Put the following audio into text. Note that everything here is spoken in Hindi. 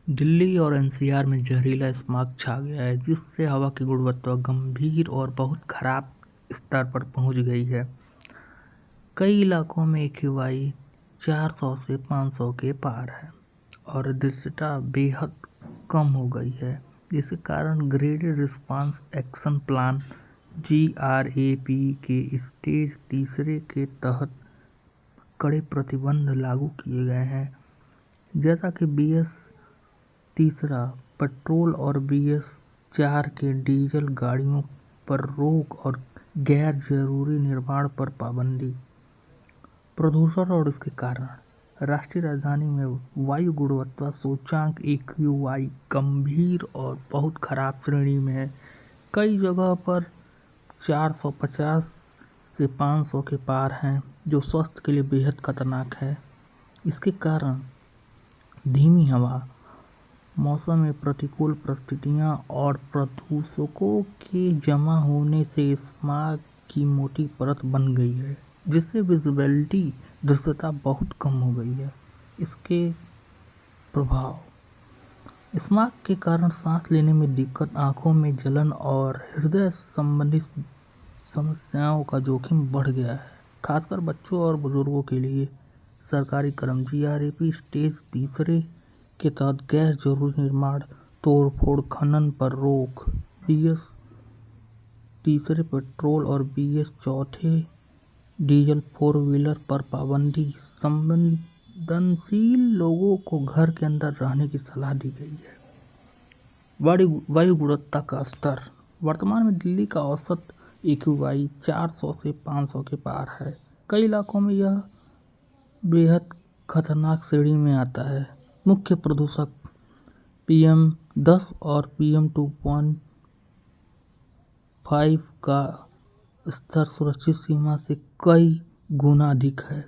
दिल्ली और एनसीआर में जहरीला स्मॉग छा गया है, जिससे हवा की गुणवत्ता गंभीर और बहुत खराब स्तर पर पहुंच गई है। कई इलाकों में एक्यूआई 400 से 500 के पार है और दृश्यता बेहद कम हो गई है, जिसके कारण graded response action plan GRAP के स्टेज 3 के तहत कड़े प्रतिबंध लागू किए गए हैं। जैसा कि BS-3 पेट्रोल और BS-4 के डीजल गाड़ियों पर रोक और गैर जरूरी निर्माण पर पाबंदी। प्रदूषण और इसके कारण राष्ट्रीय राजधानी में वायु गुणवत्ता सूचकांक AQI गंभीर और बहुत खराब श्रेणी में है। कई जगह पर 450 से 500 के पार हैं, जो स्वास्थ्य के लिए बेहद खतरनाक है। इसके कारण धीमी हवा, मौसम में प्रतिकूल परिस्थितियां और प्रदूषकों के जमा होने से स्मॉग की मोटी परत बन गई है, जिससे विजिबिलिटी दृश्यता बहुत कम हो गई है। इसके प्रभाव: स्मॉग के कारण सांस लेने में दिक्कत, आंखों में जलन और हृदय संबंधी समस्याओं का जोखिम बढ़ गया है, खासकर बच्चों और बुजुर्गों के लिए। सरकारी क्रम GRAP स्टेज 3 के तहत गैर जरूरी निर्माण, तोड़फोड़, खनन पर रोक, BS-3 पेट्रोल और BS-4 डीजल 4 व्हीलर पर पाबंदी। संवेदनशील लोगों को घर के अंदर रहने की सलाह दी गई है। वायु गुणवत्ता का स्तर: वर्तमान में दिल्ली का औसत AQI 400 से 500 के पार है। कई इलाकों में यह बेहद खतरनाक श्रेणी में आता है। मुख्य प्रदूषक PM10 और PM2.5 का स्तर सुरक्षित सीमा से कई गुना अधिक है।